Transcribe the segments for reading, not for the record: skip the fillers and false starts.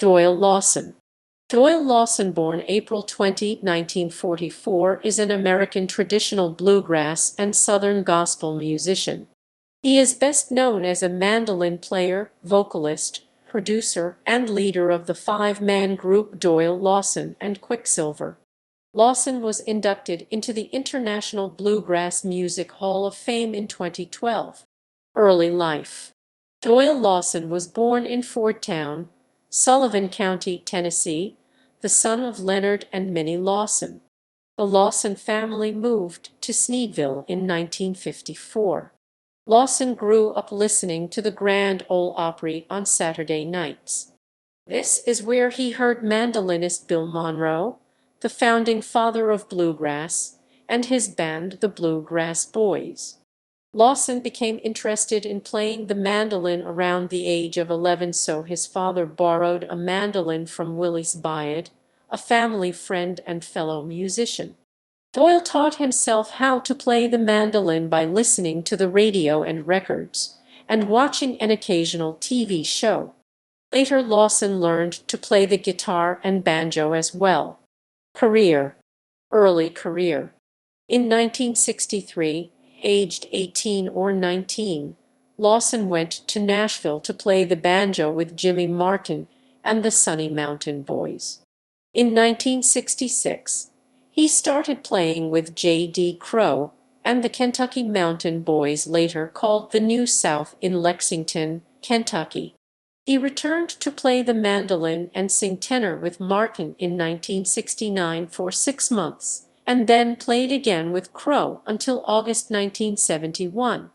Doyle Lawson. Doyle Lawson, born April 20, 1944, is an American traditional bluegrass and Southern gospel musician. He is best known as a mandolin player, vocalist, producer, and leader of the five-man group Doyle Lawson Quicksilver. Lawson was inducted into the International Bluegrass Music Hall of Fame in 2012. Early life. Doyle Lawson was born in Fordtown, Sullivan County, Tennessee, the son of Leonard and Minnie Lawson. The Lawson family moved to Sneedville in 1954. Lawson grew up listening to the Grand Ole Opry on Saturday nights. This is where he heard mandolinist Bill Monroe, the founding father of bluegrass, and his band, the Bluegrass Boys. Lawson became interested in playing the mandolin around the age of 11, so his father borrowed a mandolin from Willis Byatt, a family friend and fellow musician. Doyle taught himself how to play the mandolin by listening to the radio and records, and watching an occasional TV show. Later, Lawson learned to play the guitar and banjo as well. Career. Early career. In 1963, aged 18 or 19, Lawson went to Nashville to play the banjo with Jimmy Martin and the Sunny Mountain Boys. In 1966, he started playing with J.D. Crowe and the Kentucky Mountain Boys, later called the New South, in Lexington, Kentucky. He returned to play the mandolin and sing tenor with Martin in 1969 for 6 months, and then played again with Crowe until August 1971.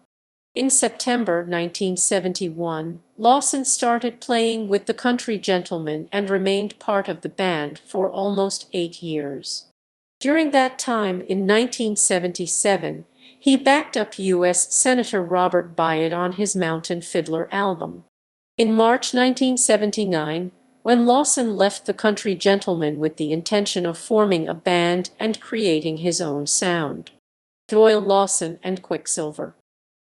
In September 1971, Lawson started playing with the Country Gentlemen and remained part of the band for almost 8 years. During that time, in 1977, he backed up U.S. Senator Robert Byatt on his Mountain Fiddler album. In March 1979, when Lawson left the Country Gentlemen with the intention of forming a band and creating his own sound. Doyle Lawson Quicksilver.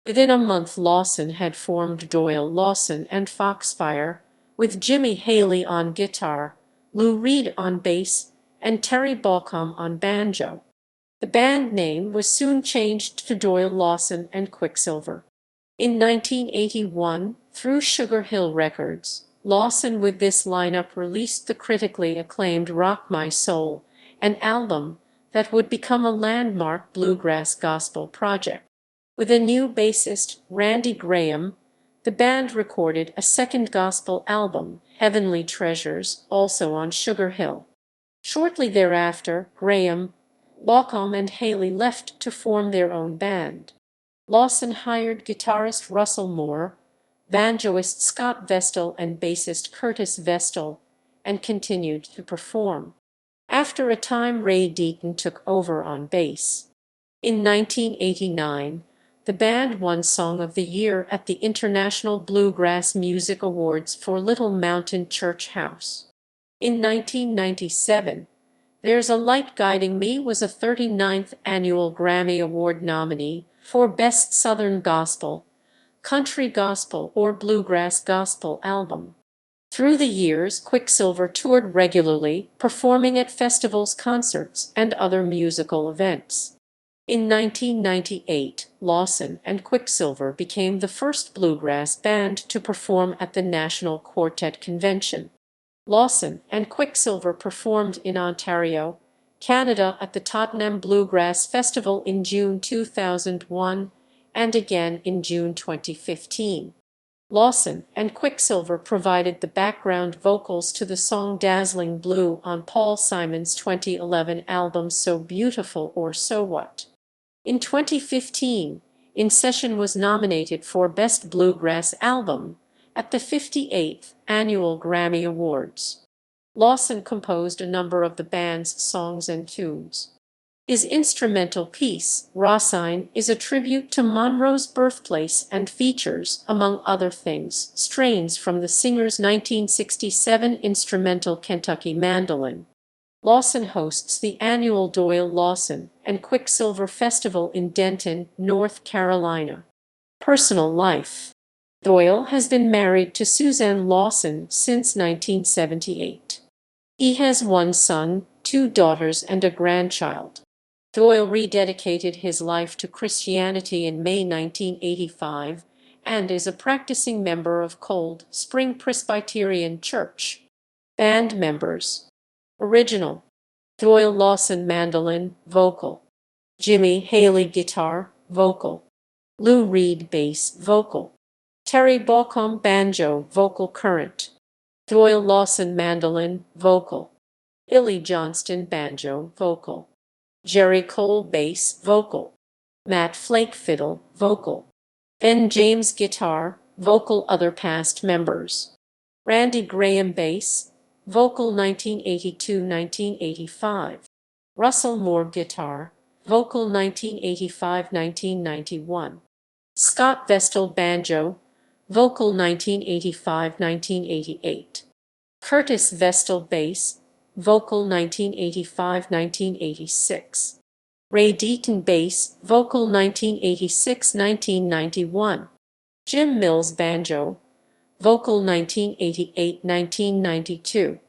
Within a month, Lawson had formed Doyle Lawson and Foxfire, with Jimmy Haley on guitar, Lou Reed on bass, and Terry Balcom on banjo. The band name was soon changed to Doyle Lawson Quicksilver. In 1981, through Sugar Hill Records, Lawson with this lineup released the critically acclaimed Rock My Soul, an album that would become a landmark bluegrass gospel project. With a new bassist, Randy Graham, the band recorded a second gospel album, Heavenly Treasures, also on Sugar Hill. Shortly thereafter, Graham, Balcom, and Haley left to form their own band. Lawson hired guitarist Russell Moore, banjoist Scott Vestal, and bassist Curtis Vestal, and continued to perform. After a time, Ray Deaton took over on bass. In 1989, the band won Song of the Year at the International Bluegrass Music Awards for Little Mountain Church House. In 1997, There's a Light Guiding Me was a 39th annual Grammy Award nominee for Best Southern Gospel, Country Gospel, or Bluegrass Gospel Album. Through the years, Quicksilver toured regularly, performing at festivals, concerts, and other musical events. In 1998, Lawson Quicksilver became the first bluegrass band to perform at the National Quartet Convention. Lawson Quicksilver performed in Ontario, Canada at the Tottenham Bluegrass Festival in June 2001 and again in June 2015. Lawson Quicksilver provided the background vocals to the song Dazzling Blue on Paul Simon's 2011 album So Beautiful or So What. In 2015, In Session was nominated for Best Bluegrass Album at the 58th Annual Grammy Awards. Lawson composed a number of the band's songs and tunes. His instrumental piece, Rossine, is a tribute to Monroe's birthplace and features, among other things, strains from the singer's 1967 instrumental Kentucky Mandolin. Lawson hosts the annual Doyle Lawson Quicksilver Festival in Denton, North Carolina. Personal life. Doyle has been married to Suzanne Lawson since 1978. He has one son, two daughters, and a grandchild. Doyle rededicated his life to Christianity in May 1985 and is a practicing member of Cold Spring Presbyterian Church. Band members. Original: Doyle Lawson mandolin, vocal; Jimmy Haley guitar, vocal; Lou Reed bass, vocal; Terry Baucom banjo, vocal current; Doyle Lawson mandolin, vocal; Billy Johnston banjo, vocal; Jerry Cole bass, vocal; Matt Flake fiddle, vocal; Ben James guitar, vocal. Other past members: Randy Graham bass, vocal 1982–1985; Russell Moore guitar, vocal 1985–1991; Scott Vestal banjo, vocal 1985–1988; Curtis Vestal bass, vocal 1985–1986; Ray Deaton bass, vocal 1986–1991; Jim Mills banjo, vocal 1988–1992;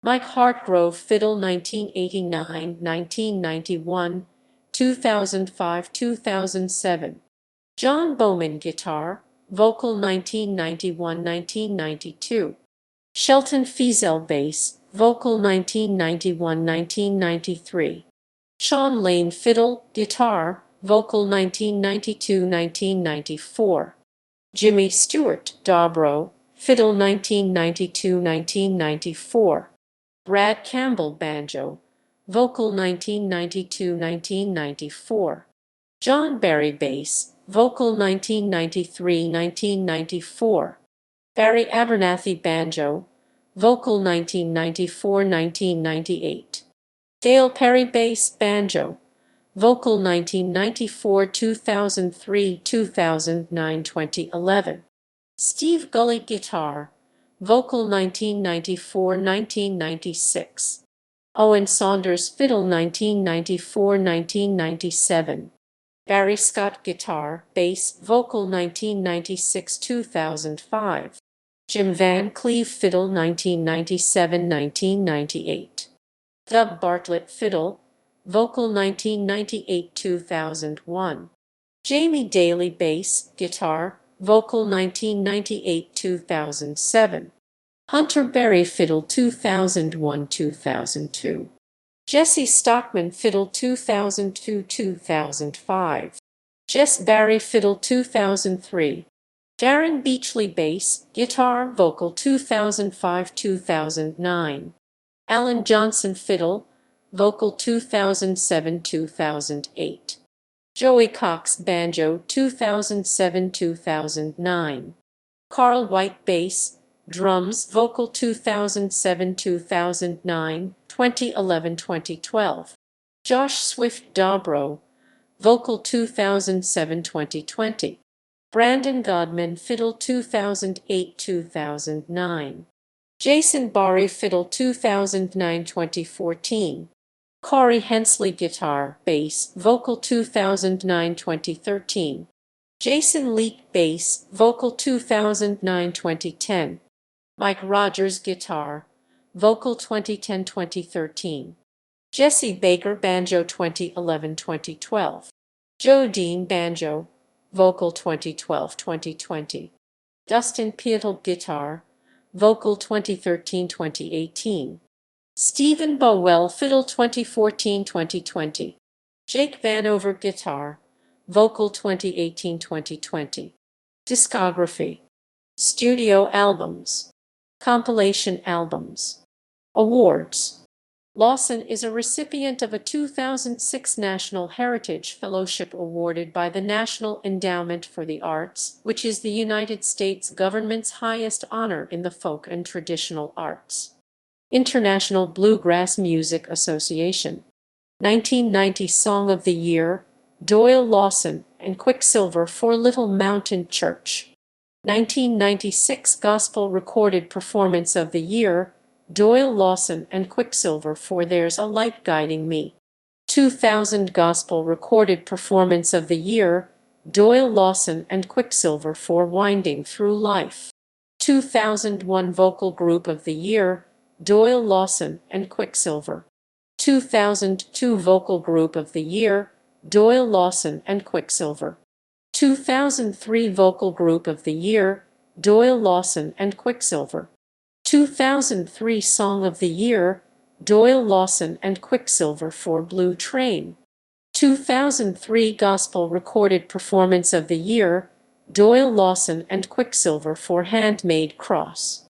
Mike Hartgrove fiddle 1989–1991, 2005–2007; John Bowman guitar, vocal 1991–1992; Shelton Feazell bass, vocal 1991–1993; Sean Lane fiddle, guitar, vocal 1992–1994; Jimmy Stewart dobro, fiddle 1992–1994; Brad Campbell banjo, vocal 1992–1994; John Barry bass, vocal 1993–1994; Barry Abernathy banjo, vocal 1994–1998; Dale Perry bass banjo, vocal 1994–2003, 2009, 2011; Steve Gully guitar, vocal 1994–1996; Owen Saunders fiddle 1994–1997; Barry Scott guitar, bass, vocal 1996–2005; Jim Van Cleve fiddle 1997–1998; Doug Bartlett fiddle, vocal 1998–2001; Jamie Daly bass, guitar, vocal 1998–2007; Hunter Berry fiddle 2001–2002; Jesse Stockman fiddle 2002–2005; Jess Barry fiddle 2003; Darren Beachley bass, guitar, vocal 2005–2009; Alan Johnson fiddle, vocal 2007–2008; Joey Cox banjo 2007–2009; Carl White bass, drums, vocal 2007–2009, 2011–2012; Josh Swift dobro, vocal 2007–2020; Brandon Godman fiddle 2008–2009; Jason Barry fiddle 2009–2014; Corey Hensley guitar, bass, vocal 2009–2013; Jason Leake bass, vocal 2009–2010; Mike Rogers guitar, vocal 2010–2013; Jesse Baker banjo 2011–2012; Joe Dean banjo, vocal 2012–2020; Dustin Pietl guitar, vocal 2013–2018; Stephen Bowell fiddle 2014–2020; Jake Vanover guitar, vocal 2018–2020. Discography. Studio albums. Compilation albums. Awards. Lawson is a recipient of a 2006 National Heritage Fellowship awarded by the National Endowment for the Arts, which is the United States government's highest honor in the folk and traditional arts. International Bluegrass Music Association. 1990 Song of the Year, Doyle Lawson and Quicksilver for Little Mountain Church. 1996 Gospel Recorded Performance of the Year, Doyle Lawson and Quicksilver for There's a Light Guiding Me. 2000 Gospel Recorded Performance of the Year, Doyle Lawson and Quicksilver for Winding Through Life. 2001 Vocal Group of the Year, Doyle Lawson and Quicksilver. 2002 Vocal Group of the Year, Doyle Lawson and Quicksilver. 2003 Vocal Group of the Year, Doyle Lawson and Quicksilver. 2003 Song of the Year, Doyle Lawson and Quicksilver for Blue Train. 2003 Gospel Recorded Performance of the Year, Doyle Lawson and Quicksilver for Handmade Cross.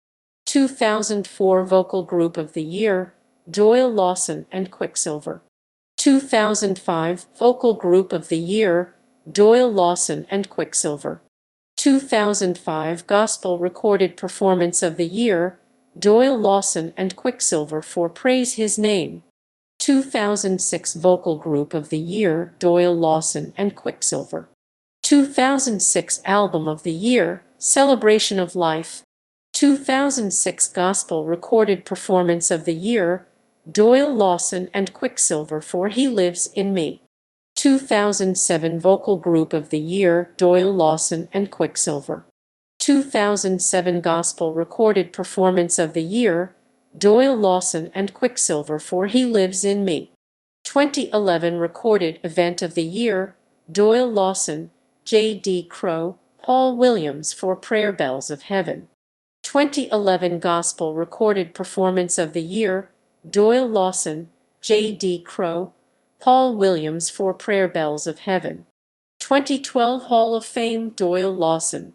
2004 Vocal Group of the Year, Doyle Lawson and Quicksilver. 2005 Vocal Group of the Year, Doyle Lawson and Quicksilver. 2005 Gospel Recorded Performance of the Year, Doyle Lawson and Quicksilver for Praise His Name. 2006 Vocal Group of the Year, Doyle Lawson and Quicksilver. 2006 Album of the Year, Celebration of Life. 2006 Gospel Recorded Performance of the Year, Doyle Lawson and Quicksilver for He Lives in Me. 2007 Vocal Group of the Year, Doyle Lawson and Quicksilver. 2007 Gospel Recorded Performance of the Year, Doyle Lawson and Quicksilver for He Lives in Me. 2011 Recorded Event of the Year, Doyle Lawson, J.D. Crowe, Paul Williams for Prayer Bells of Heaven. 2011 Gospel Recorded Performance of the Year, Doyle Lawson, J.D. Crowe, Paul Williams for Prayer Bells of Heaven. 2012 Hall of Fame, Doyle Lawson,